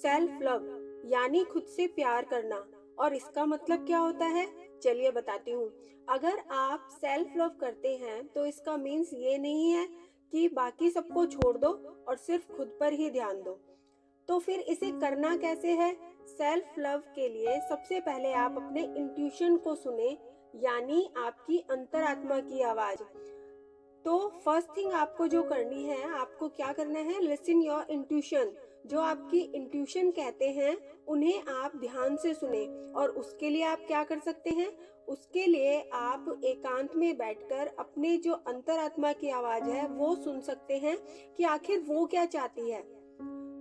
Self love यानी खुद से प्यार करना। और इसका मतलब क्या होता है, चलिए बताती हूँ। अगर आप सेल्फ लव करते हैं तो इसका मीन्स ये नहीं है कि बाकी सबको छोड़ दो और सिर्फ खुद पर ही ध्यान दो। तो फिर इसे करना कैसे है? सेल्फ लव के लिए सबसे पहले आप अपने इंट्यूशन को सुने, यानी आपकी अंतरात्मा की आवाज। तो फर्स्ट थिंग आपको जो करनी है, आपको क्या करना है, लिसन योर इंट्यूशन। जो आपकी इंट्यूशन कहते हैं उन्हें आप ध्यान से सुने। और उसके लिए आप क्या कर सकते हैं, उसके लिए आप एकांत में बैठकर अपने जो अंतरात्मा की आवाज है वो सुन सकते हैं कि आखिर वो क्या चाहती है।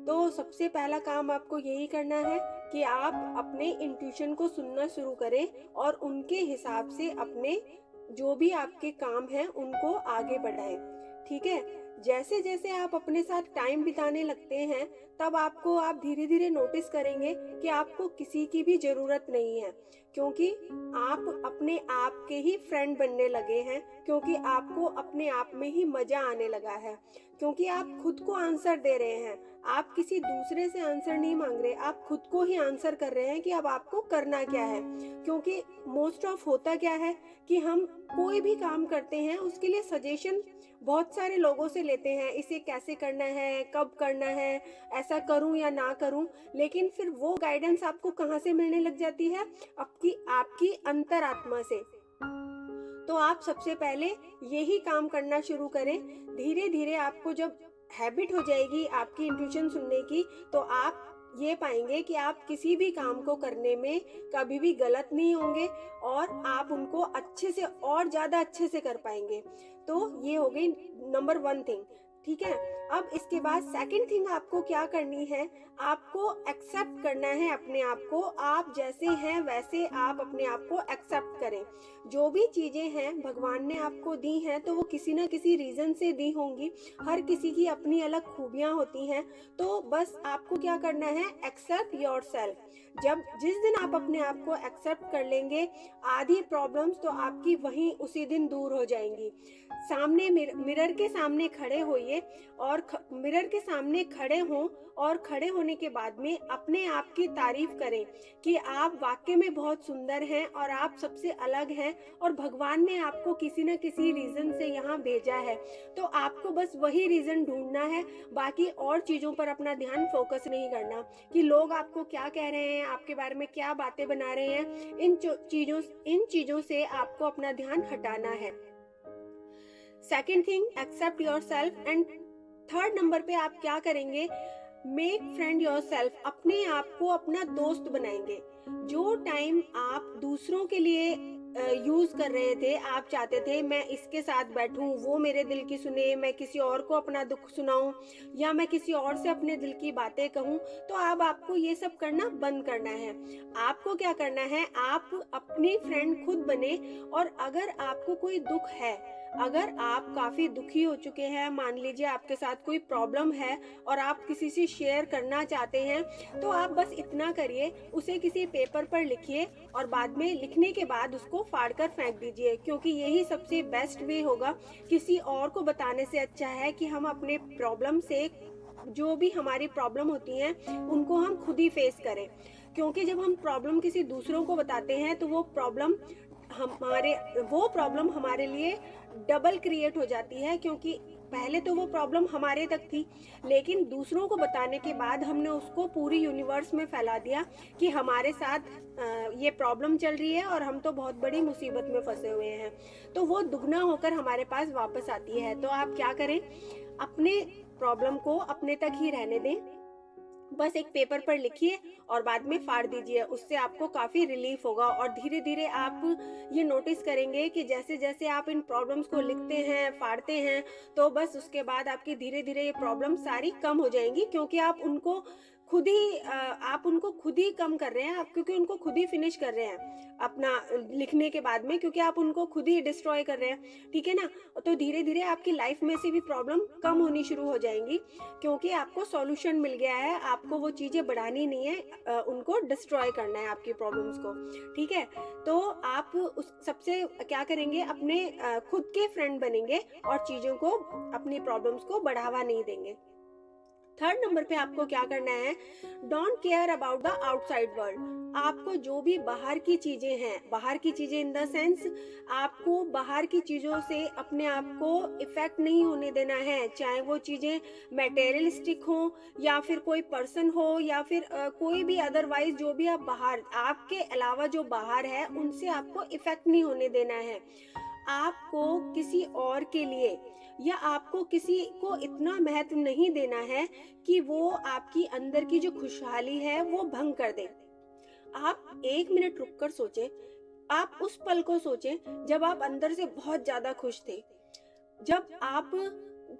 तो सबसे पहला काम आपको यही करना है कि आप अपने इंट्यूशन को सुनना शुरू करें और उनके हिसाब से अपने जो भी आपके काम हैं उनको आगे बढ़ाएं। ठीक है, जैसे जैसे आप अपने साथ टाइम बिताने लगते हैं तब आप धीरे धीरे नोटिस करेंगे कि आपको किसी की भी जरूरत नहीं है, क्योंकि आप अपने आप के ही फ्रेंड बनने लगे हैं, क्योंकि आपको अपने आप में ही मजा आने लगा है, क्योंकि आप खुद को आंसर दे रहे हैं। आप किसी दूसरे से आंसर नहीं मांग रहे, आप खुद को ही आंसर कर रहे हैं कि अब आपको करना क्या है। क्योंकि मोस्ट ऑफ होता क्या है कि हम कोई भी काम करते हैं उसके लिए सजेशन बहुत सारे लोगों से लेते हैं, इसे कैसे करना है, कब करना है, ऐसा करूं या ना करूं। लेकिन फिर वो गाइडेंस आपको कहां से मिलने लग जाती है, आपकी अंतरात्मा से। तो आप सबसे पहले यही काम करना शुरू करें। धीरे धीरे आपको जब हैबिट हो जाएगी आपकी इंट्यूशन सुनने की, तो आप ये पाएंगे कि आप किसी भी काम को करने में कभी भी गलत नहीं होंगे और आप उनको अच्छे से और ज्यादा अच्छे से कर पाएंगे। तो ये हो गई नंबर 1 थिंग। ठीक है, अब इसके बाद सेकंड थिंग आपको क्या करनी है, आपको एक्सेप्ट करना है अपने आप को। आप जैसे हैं वैसे आप अपने आप को एक्सेप्ट करें। जो भी चीजें हैं भगवान ने आपको दी हैं तो वो किसी ना किसी रीजन से दी होंगी। हर किसी की अपनी अलग खूबियां होती हैं। तो बस आपको क्या करना है, एक्सेप्ट योरसेल्फ। जब जिस दिन आप अपने आप को एक्सेप्ट कर लेंगे, आधी प्रॉब्लम्स तो आपकी वहीं उसी दिन दूर हो जाएंगी। सामने मिरर के सामने खड़े होइए और मिरर के सामने खड़े हों और खड़े होने के बाद में अपने आप की तारीफ करें कि आप वाकई में बहुत सुंदर हैं और आप सबसे अलग हैं और भगवान ने आपको किसी न किसी रीजन से यहाँ भेजा है। तो आपको बस वही रीजन ढूंढना है, बाकी और चीजों पर अपना ध्यान फोकस नहीं करना कि लोग आपको क्या कह रहे हैं, आपके बारे में क्या बातें बना रहे हैं। इन चीजों से आपको अपना ध्यान हटाना है। Second thing, accept yourself. And third number पे आप क्या करेंगे, मेक फ्रेंड योर सेल्फ। अपने आप को अपना दोस्त बनाएंगे। जो टाइम आप दूसरों के लिए यूज कर रहे थे, आप चाहते थे मैं इसके साथ बैठूं, वो मेरे दिल की सुने, मैं किसी और को अपना दुख सुनाऊं या मैं किसी और से अपने दिल की बातें कहूं, तो अब आपको ये सब करना बंद करना है। आपको क्या करना है, आप अपनी फ्रेंड खुद बने। और अगर आपको कोई दुख है, अगर आप काफी दुखी हो चुके हैं, मान लीजिए आपके साथ कोई प्रॉब्लम है और आप किसी से शेयर करना चाहते हैं, तो आप बस इतना करिए, उसे किसी पेपर पर लिखिए और बाद में लिखने के बाद उसको फाड़कर फेंक दीजिए, क्योंकि यही सबसे बेस्ट वे होगा। किसी और को बताने से अच्छा है कि हम अपने प्रॉब्लम से, जो भी हमारी प्रॉब्लम होती हैं उनको हम खुद ही फेस करें। क्योंकि जब हम प्रॉब्लम किसी दूसरों को बताते हैं तो वो प्रॉब्लम हमारे लिए डबल क्रिएट हो जाती है, क्योंकि पहले तो वो प्रॉब्लम हमारे तक थी, लेकिन दूसरों को बताने के बाद हमने उसको पूरी यूनिवर्स में फैला दिया कि हमारे साथ ये प्रॉब्लम चल रही है और हम तो बहुत बड़ी मुसीबत में फंसे हुए हैं। तो वो दुगना होकर हमारे पास वापस आती है। तो आप क्या करें, अपने प्रॉब्लम को अपने तक ही रहने दें, बस एक पेपर पर लिखिए और बाद में फाड़ दीजिए। उससे आपको काफी रिलीफ होगा और धीरे धीरे आप ये नोटिस करेंगे कि जैसे जैसे आप इन प्रॉब्लम्स को लिखते हैं, फाड़ते हैं, तो बस उसके बाद आपकी धीरे धीरे ये प्रॉब्लम सारी कम हो जाएंगी, क्योंकि आप उनको खुद ही कम कर रहे हैं, आप क्योंकि उनको खुद ही फिनिश कर रहे हैं अपना लिखने के बाद में, क्योंकि आप उनको खुद ही डिस्ट्रॉय कर रहे हैं। ठीक है ना, तो धीरे धीरे आपकी लाइफ में से भी प्रॉब्लम कम होनी शुरू हो जाएंगी, क्योंकि आपको सॉल्यूशन मिल गया है। आपको वो चीजें बढ़ानी नहीं है, उनको डिस्ट्रॉय करना है आपकी प्रॉब्लम्स को। ठीक है, तो आप उस सबसे क्या करेंगे, अपने खुद के फ्रेंड बनेंगे और चीजों को, अपनी प्रॉब्लम्स को बढ़ावा नहीं देंगे। थर्ड नंबर पे आपको क्या करना है, don't care about the outside world. आपको जो भी बाहर की चीजें हैं, बाहर की चीजें इन द सेंस, आपको बाहर की चीजों से अपने आप को इफेक्ट नहीं होने देना है, चाहे वो चीजें मटेरियलिस्टिक हो या फिर कोई पर्सन हो या फिर कोई भी अदरवाइज जो भी आप बाहर, आपके अलावा जो बाहर है उनसे आपको इफेक्ट नहीं होने देना है। आपको किसी और के लिए या आपको किसी को इतना महत्व नहीं देना है कि वो आपकी अंदर की जो खुशहाली है वो भंग कर दे। आप 1 मिनट रुक कर सोचें, आप उस पल को सोचें जब आप अंदर से बहुत ज्यादा खुश थे, जब आप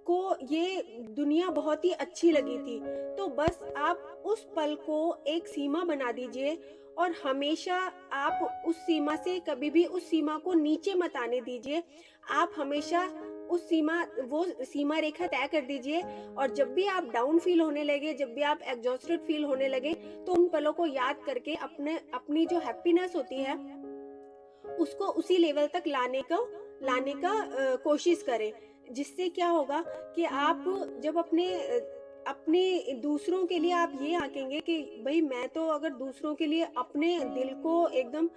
को ये दुनिया बहुत ही अच्छी लगी थी। तो बस आप उस पल को एक सीमा बना दीजिए और हमेशा आप उस सीमा से कभी भी उस सीमा को नीचे मत आने दीजिए। आप हमेशा उस सीमा वो सीमा रेखा तय कर दीजिए, और जब भी आप डाउन फील होने लगे, जब भी आप एग्जॉस्टेड फील होने लगे, तो उन पलों को याद करके अपने अपनी जो हैप्पीनेस होती है उसको उसी लेवल तक लाने का कोशिश करें। जिससे क्या होगा कि आप जब अपने दूसरों के लिए आप ये आंकेंगे कि भाई मैं तो अगर दूसरों के लिए अपने दिल को एकदम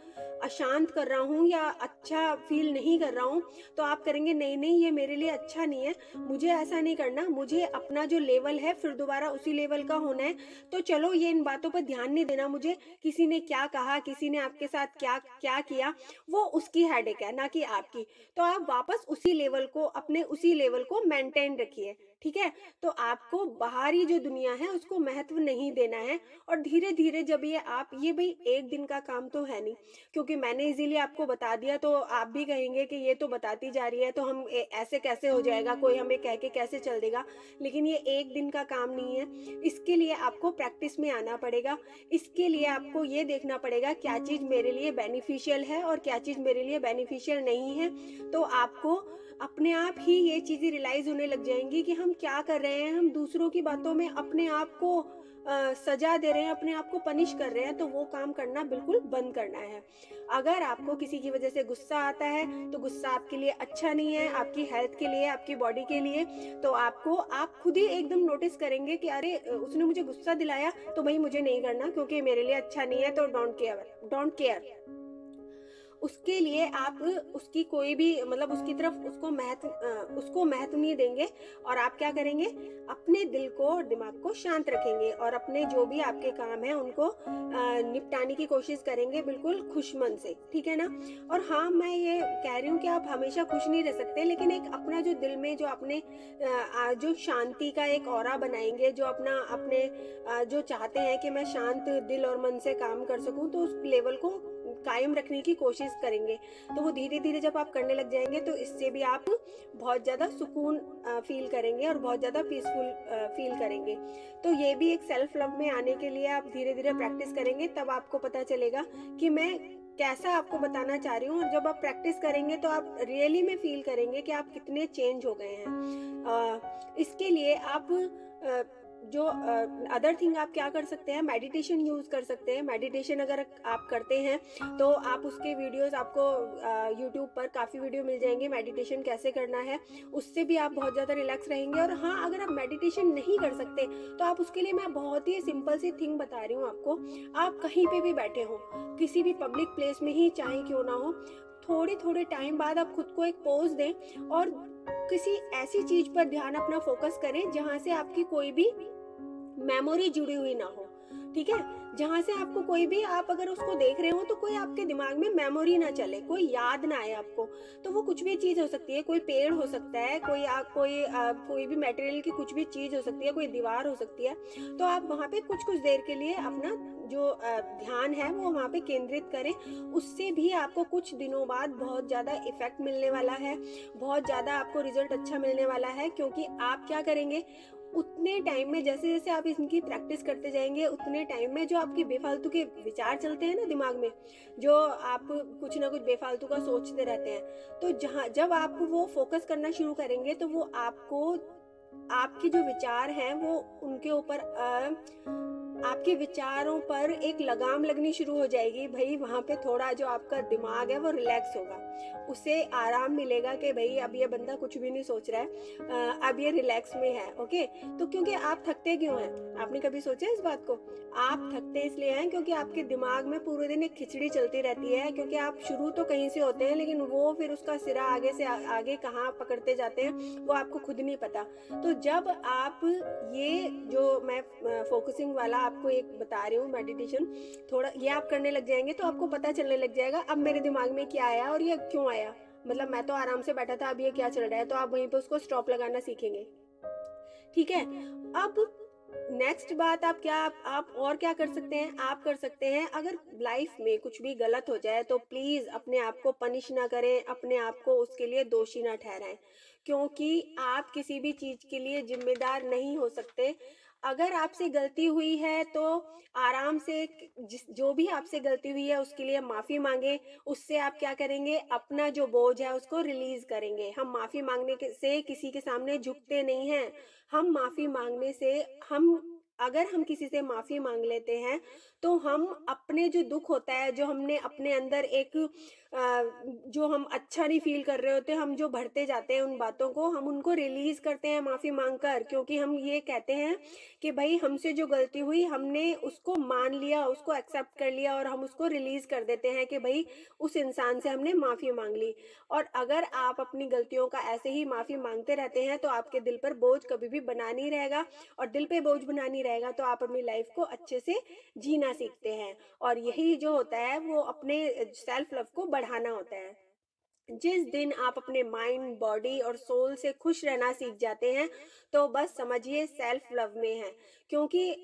अशांत कर रहा हूँ या अच्छा फील नहीं कर रहा हूँ, तो आप करेंगे नहीं नहीं ये मेरे लिए अच्छा नहीं है, मुझे ऐसा नहीं करना, मुझे अपना जो लेवल है फिर दोबारा उसी लेवल का होना है। तो चलो ये इन बातों पर ध्यान नहीं देना, मुझे किसी ने क्या कहा, किसी ने आपके साथ क्या क्या किया, वो उसकी हेडेक है ना कि आपकी। तो आप वापस उसी लेवल को, अपने उसी लेवल को मेंटेन रखिए, ठीक है। तो आपको बाहरी जो दुनिया है उसको महत्व नहीं देना है। और धीरे धीरे जब ये भाई एक दिन का काम तो है नहीं, क्योंकि मैंने इजीली आपको बता दिया तो आप भी कहेंगे कि ये तो बताती जा रही है, तो हम ऐसे कैसे हो जाएगा, कोई हमें कह के कैसे चल देगा। लेकिन ये एक दिन का काम नहीं है, इसके लिए आपको प्रैक्टिस में आना पड़ेगा। इसके लिए आपको ये देखना पड़ेगा क्या चीज़ मेरे लिए बेनिफिशियल है और क्या चीज़ मेरे लिए बेनिफिशियल नहीं है। तो आपको अपने आप ही ये चीज़ें रियलाइज होने लग जाएंगी कि हम क्या कर रहे हैं, हम दूसरों की बातों में अपने आप को सजा दे रहे हैं, अपने आप को पनिश कर रहे हैं। तो वो काम करना बिल्कुल बंद करना है। अगर आपको किसी की वजह से गुस्सा आता है तो गुस्सा आपके लिए अच्छा नहीं है, आपकी हेल्थ के लिए, आपकी बॉडी के लिए। तो आप खुद ही एकदम नोटिस करेंगे कि अरे उसने मुझे गुस्सा दिलाया तो भाई मुझे नहीं करना क्योंकि मेरे लिए अच्छा नहीं है, तो डोंट केयर। उसके लिए आप उसकी कोई भी मतलब उसकी तरफ उसको महत्व नहीं देंगे। और आप क्या करेंगे, अपने दिल को, दिमाग को शांत रखेंगे और अपने जो भी आपके काम है उनको निपटाने की कोशिश करेंगे बिल्कुल खुश मन से, ठीक है ना। और हाँ, मैं ये कह रही हूँ कि आप हमेशा खुश नहीं रह सकते, लेकिन एक अपना जो दिल में जो अपने जो शांति का एक ऑरा बनाएंगे, जो अपने जो चाहते हैं कि मैं शांत दिल और मन से काम कर सकूं, तो उस लेवल को कायम रखने की कोशिश करेंगे। तो वो धीरे धीरे जब आप करने लग जाएंगे तो इससे भी आप बहुत ज़्यादा सुकून फील करेंगे और बहुत ज़्यादा पीसफुल फील करेंगे। तो ये भी एक सेल्फ लव में आने के लिए आप धीरे धीरे प्रैक्टिस करेंगे, तब आपको पता चलेगा कि मैं कैसा आपको बताना चाह रही हूँ। और जब आप प्रैक्टिस करेंगे तो आप रियली में फील करेंगे कि आप कितने चेंज हो गए हैं। इसके लिए आप जो अदर थिंग आप क्या कर सकते हैं, मेडिटेशन यूज कर सकते हैं। मेडिटेशन अगर आप करते हैं तो आप उसके वीडियोस, आपको यूट्यूब पर काफ़ी वीडियो मिल जाएंगे मेडिटेशन कैसे करना है, उससे भी आप बहुत ज़्यादा रिलैक्स रहेंगे। और हाँ, अगर आप मेडिटेशन नहीं कर सकते तो आप उसके लिए मैं बहुत ही सिंपल सी थिंग बता रही हूँ आपको। आप कहीं पे भी बैठे हो, किसी भी पब्लिक प्लेस में ही चाहे क्यों ना हो, थोड़े थोड़े टाइम बाद आप खुद को एक पोज दें और किसी ऐसी चीज पर ध्यान अपना फोकस करें जहां से आपकी कोई भी मेमोरी जुड़ी हुई ना हो, ठीक है। जहां से आपको कोई भी, आप अगर उसको देख रहे हो तो कोई आपके दिमाग में मेमोरी ना चले, कोई याद ना आए आपको। तो वो कुछ भी चीज हो सकती है, कोई पेड़ हो सकता है, कोई भी मटेरियल की कुछ भी चीज हो सकती है, कोई दीवार हो सकती है। तो आप वहां पे कुछ कुछ देर के लिए अपना जो ध्यान है वो वहाँ पे केंद्रित करें। उससे भी आपको कुछ दिनों बाद बहुत ज़्यादा इफेक्ट मिलने वाला है, बहुत ज़्यादा आपको रिजल्ट अच्छा मिलने वाला है। क्योंकि आप क्या करेंगे, उतने टाइम में, जैसे जैसे आप इनकी प्रैक्टिस करते जाएंगे, उतने टाइम में जो आपकी बेफालतू के विचार चलते हैं ना दिमाग में, जो आप कुछ ना कुछ बेफालतू का सोचते रहते हैं, तो जब आप वो फोकस करना शुरू करेंगे तो वो आपको, आपके जो विचार हैं वो उनके ऊपर आपके विचारों पर एक लगाम लगनी शुरू हो जाएगी। भई वहाँ पे थोड़ा जो आपका दिमाग है वो रिलैक्स होगा। उसे आराम मिलेगा कि भई अब ये बंदा कुछ भी नहीं सोच रहा है, अब ये रिलैक्स में है, ओके? तो क्योंकि आप थकते क्यों हैं? आपने कभी सोचा इस बात को? आप थकते इसलिए हैं क्योंकि आपके दिमाग में पूरे दिन एक खिचड़ी चलती रहती है, क्योंकि आप शुरू तो कहीं से होते हैं लेकिन वो फिर उसका सिरा आगे से आगे कहाँ पकड़ते जाते हैं, वो आपको खुद नहीं पता। तो जब आप ये जो मैं फोकसिंग वाला आपको एक बता रही हूँ मेडिटेशन, थोड़ा ये आप करने लग जाएंगे तो आपको पता चलने लग जाएगा अब मेरे दिमाग में क्या आया और ये क्यों आया। मतलब मैं तो आराम से बैठा था, अब ये क्या चल रहा है, तो आप वहीं पे उसको स्टॉप लगाना सीखेंगे। ठीक है? अब नेक्स्ट बात आप क्या आप और क्या कर सकते हैं? आप कर सकते हैं, अगर लाइफ में कुछ भी गलत हो जाए तो प्लीज़ अपने आप को पनिश ना करें, अपने आप को उसके लिए दोषी ना ठहराएँ। क्योंकि आप किसी भी चीज़ के लिए ज़िम्मेदार नहीं हो सकते। अगर आपसे गलती हुई है तो आराम से क जिस जो भी आपसे गलती हुई है उसके लिए माफ़ी माँगे। उससे आप क्या करेंगे, अपना जो बोझ है उसको रिलीज़ करेंगे। हम माफ़ी माँगने के से किसी के सामने झुकते नहीं हैं। हम माफ़ी माँगने से हम अगर हम किसी से माफ़ी माँग लेते हैं, तो हम अपने जो दुःख होता है, जो हमने अपने अंदर एक जो हम अच्छा नहीं फ़ील कर रहे होते, हम जो भरते जाते हैं उन बातों को, हम उनको रिलीज़ करते हैं माफ़ी माँग कर। क्योंकि हम ये कहते हैं कि भई हमसे जो गलती हुई, हमने उसको मान लिया, उसको एक्सेप्ट कर लिया और हम उसको रिलीज़ कर देते हैं कि भई उस इंसान से हमने माफ़ी माँग ली। और अगर आप अपनी गलतियों का ऐसे ही माफ़ी माँगते रहते हैं, तो आपके दिल पर बोझ कभी भी बना नहीं रहेगा, और दिल पे बोझ बना नहीं रहेगा तो आप अपनी लाइफ़ को अच्छे से जीना सीखते हैं। और यही जो होता है वो अपने सेल्फ लव को बढ़ाना होता है। जिस दिन आप अपने माइंड, बॉडी और सोल से खुश रहना सीख जाते हैं, तो बस समझिए सेल्फ लव में हैं। क्योंकि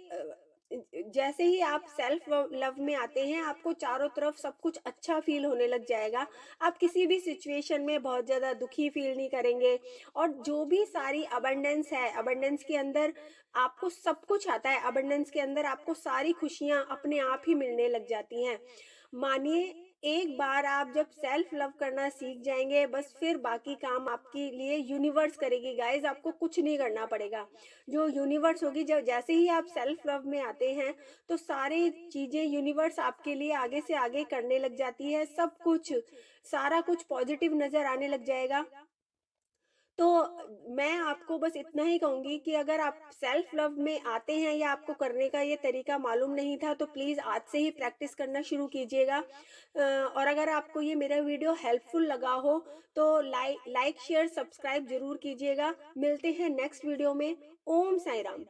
जैसे ही आप सेल्फ लव में आते हैं, आपको चारों तरफ सब कुछ अच्छा फ़ील होने लग जाएगा। आप किसी भी सिचुएशन में बहुत ज़्यादा दुखी फ़ील नहीं करेंगे, और जो भी सारी अबंडेंस है, अबंडेंस के अंदर आपको सब कुछ आता है, अबंडेंस के अंदर आपको सारी खुशियाँ अपने आप ही मिलने लग जाती हैं। मानिए, एक बार आप जब सेल्फ लव करना सीख जाएँगे, बस फिर बाकी काम आपके लिए यूनिवर्स करेगी गाइज़, आपको कुछ नहीं करना पड़ेगा। जो यूनिवर्स होगी, जब जैसे ही आप सेल्फ लव में आते हैं, तो सारी चीज़ें यूनिवर्स आपके लिए आगे से आगे करने लग जाती है, सब कुछ, सारा कुछ पॉज़िटिव नज़र आने लग जाएगा। तो मैं आपको बस इतना ही कहूँगी कि अगर आप सेल्फ लव में आते हैं या आपको करने का ये तरीका मालूम नहीं था, तो प्लीज़ आज से ही प्रैक्टिस करना शुरू कीजिएगा। और अगर आपको ये मेरा वीडियो हेल्पफुल लगा हो, तो लाइक, शेयर, सब्सक्राइब ज़रूर कीजिएगा। मिलते हैं नेक्स्ट वीडियो में। ओम साई राम।